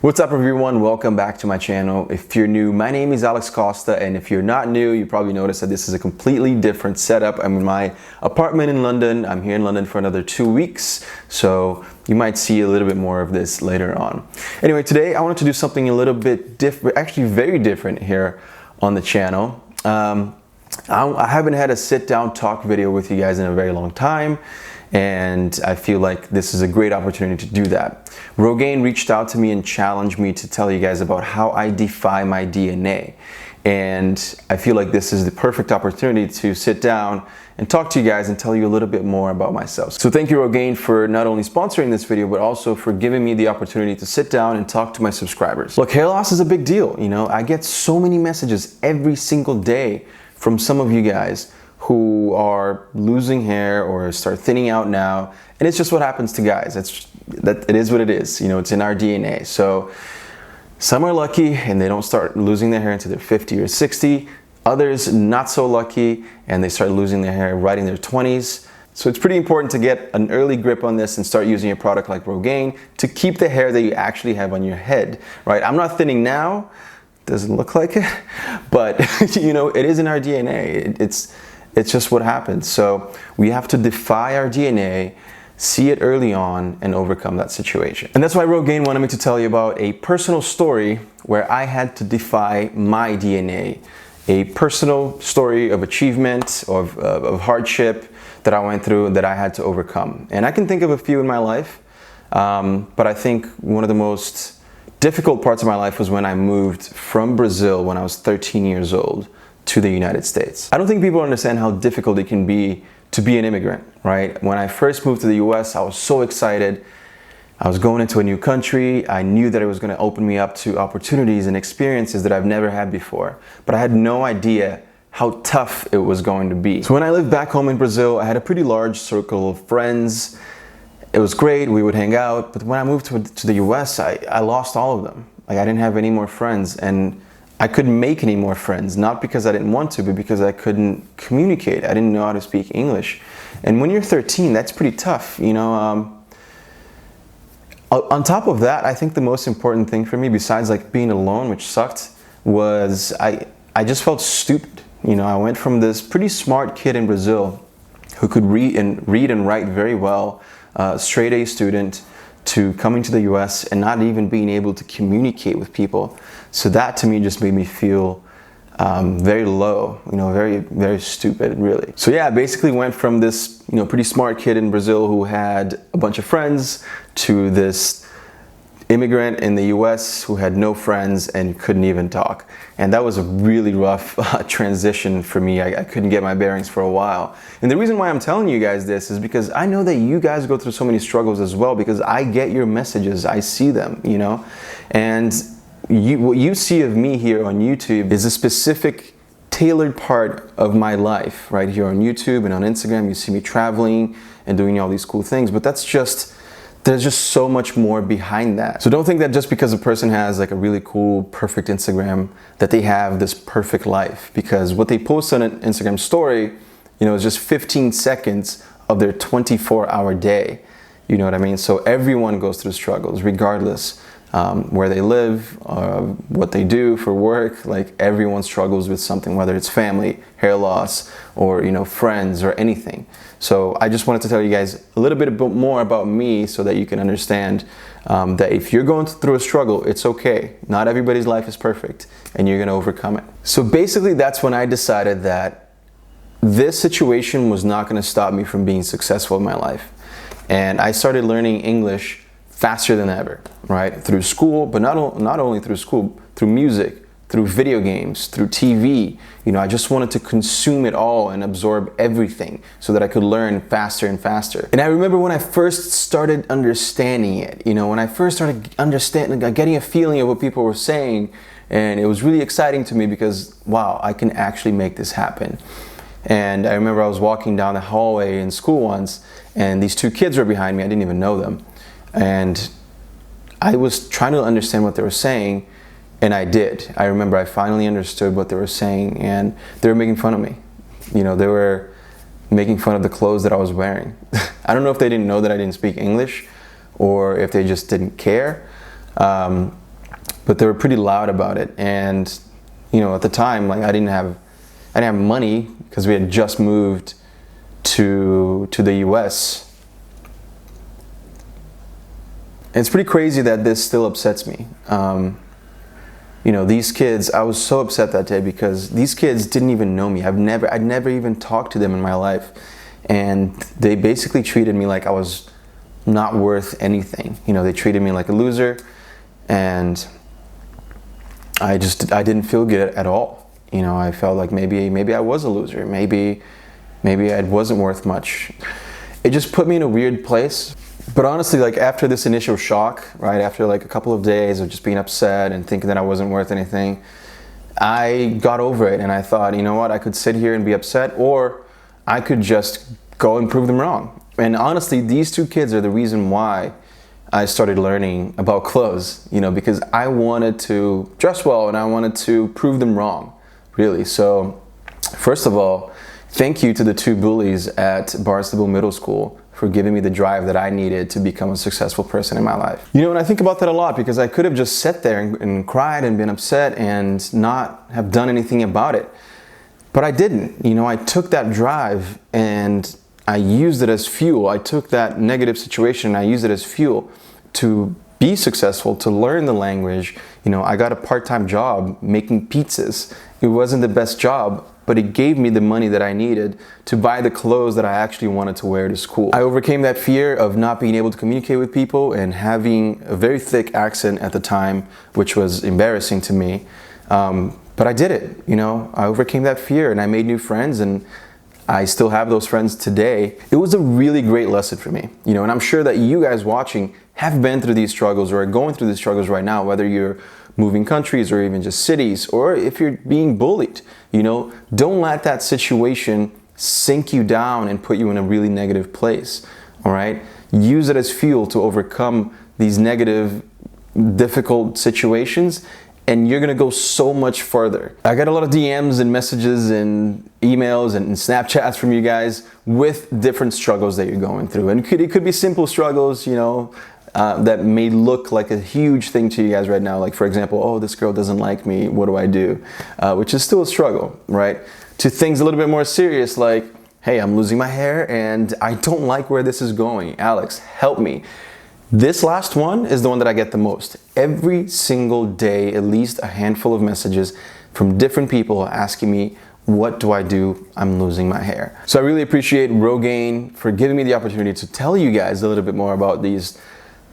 What's up everyone, welcome back to my channel. If you're new, my name is Alex Costa, and if you're not new, you probably noticed that this is a completely different setup. I'm in my apartment in London. I'm here in London for another 2 weeks, so you might see a little bit more of this later on. Anyway, today I wanted to do something a little bit different, actually very different here on the channel. I haven't had a sit-down talk video with you guys in a very long time, and I feel like this is a great opportunity to do that. Rogaine reached out to me and challenged me to tell you guys about how I defy my DNA, and I feel like this is the perfect opportunity to sit down and talk to you guys and tell you a little bit more about myself. So thank you, Rogaine, for not only sponsoring this video but also for giving me the opportunity to sit down and talk to my subscribers. Look, hair loss is a big deal. I get so many messages every single day from some of you guys who are losing hair or start thinning out now, and it's just what happens to guys. It is what it is. It's in our DNA. So some are lucky and they don't start losing their hair until they're 50 or 60. Others not so lucky and they start losing their hair right in their 20s. So it's pretty important to get an early grip on this and start using a product like Rogaine to keep the hair that you actually have on your head, right? I'm not thinning now. Doesn't look like it, but it is in our DNA. It's just what happens. So we have to defy our DNA, see it early on, and overcome that situation. And that's why Rogaine wanted me to tell you about a personal story where I had to defy my DNA, a personal story of achievement, of hardship that I went through that I had to overcome. And I can think of a few in my life, but I think one of the most difficult parts of my life was when I moved from Brazil when I was 13 years old to the United States. I don't think people understand how difficult it can be to be an immigrant, right? When I first moved to the US, I was so excited. I was going into a new country. I knew that it was going to open me up to opportunities and experiences that I've never had before, but I had no idea how tough it was going to be. So when I lived back home in Brazil, I had a pretty large circle of friends. It was great, we would hang out, but when I moved to the US, I lost all of them. I didn't have any more friends, and I couldn't make any more friends, not because I didn't want to, but because I couldn't communicate. I didn't know how to speak English. And when you're 13, that's pretty tough, On top of that, I think the most important thing for me, besides being alone, which sucked, was I just felt stupid. I went from this pretty smart kid in Brazil who could read and write very well, straight A student, to coming to the US and not even being able to communicate with people. So that to me just made me feel very low, very, very stupid, really. So yeah, I basically went from this, pretty smart kid in Brazil who had a bunch of friends to this immigrant in the US who had no friends and couldn't even talk. And that was a really rough transition for me. I couldn't get my bearings for a while. And the reason why I'm telling you guys this is because I know that you guys go through so many struggles as well, because I get your messages, I see them, And what you see of me here on YouTube is a specific tailored part of my life right here on YouTube and on Instagram. You see me traveling and doing all these cool things, but there's just so much more behind that. So don't think that just because a person has a really cool, perfect Instagram, that they have this perfect life, because what they post on an Instagram story, is just 15 seconds of their 24-hour day. You know what I mean? So everyone goes through struggles, regardless where they live, what they do for work. Everyone struggles with something, whether it's family, hair loss, or friends, or anything. So I just wanted to tell you guys a little bit more about me so that you can understand that if you're going through a struggle, it's okay. Not everybody's life is perfect, and you're going to overcome it. So basically, that's when I decided that this situation was not going to stop me from being successful in my life. And I started learning English faster than ever, right? Through school, but not only through school, through music, through video games, through TV. I just wanted to consume it all and absorb everything so that I could learn faster and faster. And I remember when I first started understanding it, when I first started getting a feeling of what people were saying, and it was really exciting to me because, wow, I can actually make this happen. And I remember I was walking down the hallway in school once, and these two kids were behind me. I didn't even know them. And I was trying to understand what they were saying, and I did. I remember I finally understood what they were saying, and they were making fun of me. They were making fun of the clothes that I was wearing. I don't know if they didn't know that I didn't speak English, or if they just didn't care. but they were pretty loud about it. And you know, at the time, like I didn't have money because we had just moved to the US. And it's pretty crazy that this still upsets me. You know, these kids, I was so upset that day because these kids didn't even know me. I'd never even talked to them in my life. And they basically treated me like I was not worth anything. You know, they treated me like a loser, and I didn't feel good at all. You know, I felt like maybe I was a loser. Maybe I wasn't worth much. It just put me in a weird place. But honestly, like after this initial shock, right, after like a couple of days of just being upset and thinking that I wasn't worth anything, I got over it and I thought, you know what, I could sit here and be upset, or I could just go and prove them wrong. And honestly, these two kids are the reason why I started learning about clothes, you know, because I wanted to dress well and I wanted to prove them wrong, really. So first of all, thank you to the two bullies at Barnstable Middle School for giving me the drive that I needed to become a successful person in my life. You know, and I think about that a lot because I could have just sat there and cried and been upset and not have done anything about it. But I didn't. You know, I took that drive and I used it as fuel. I took that negative situation and I used it as fuel to be successful, to learn the language. You know, I got a part-time job making pizzas. It wasn't the best job, but it gave me the money that I needed to buy the clothes that I actually wanted to wear to school. I overcame that fear of not being able to communicate with people and having a very thick accent at the time, which was embarrassing to me. But I did it, you know, I overcame that fear and I made new friends, and I still have those friends today. It was a really great lesson for me, you know, and I'm sure that you guys watching have been through these struggles or are going through these struggles right now, whether you're moving countries or even just cities, or if you're being bullied. You know, don't let that situation sink you down and put you in a really negative place, all right? Use it as fuel to overcome these negative, difficult situations, and you're gonna go so much further. I got a lot of DMs and messages and emails and Snapchats from you guys with different struggles that you're going through. And it could be simple struggles, you know, that may look like a huge thing to you guys right now. Like, for example, oh, this girl doesn't like me, what do I do? Which is still a struggle, right? To things a little bit more serious like, hey, I'm losing my hair and I don't like where this is going. Alex, help me. This last one is the one that I get the most. Every single day, at least a handful of messages from different people asking me, what do I do? I'm losing my hair. So I really appreciate Rogaine for giving me the opportunity to tell you guys a little bit more about this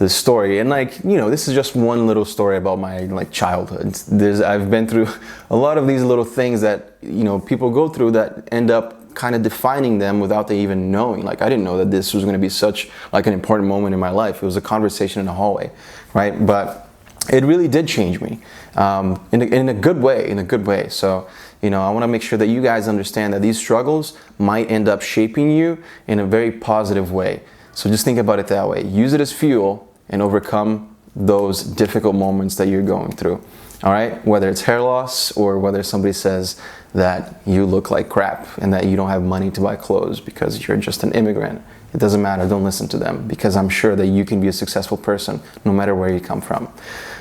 story. And like, you know, this is just one little story about my like childhood. I've been through a lot of these little things that, you know, people go through that end up kind of defining them without they even knowing. Like, I didn't know that this was going to be such like an important moment in my life. It was a conversation in the hallway, right? But it really did change me in a good way. So, you know, I want to make sure that you guys understand that these struggles might end up shaping you in a very positive way. So just think about it that way. Use it as fuel and overcome those difficult moments that you're going through. All right, whether it's hair loss or whether somebody says that you look like crap and that you don't have money to buy clothes because you're just an immigrant. It doesn't matter, don't listen to them, because I'm sure that you can be a successful person no matter where you come from.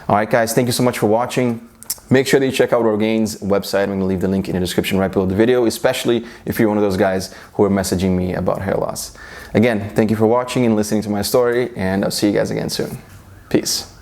All right, guys, thank you so much for watching. Make sure that you check out Rogaine's website. I'm going to leave the link in the description right below the video, especially if you're one of those guys who are messaging me about hair loss. Again, thank you for watching and listening to my story, and I'll see you guys again soon. Peace.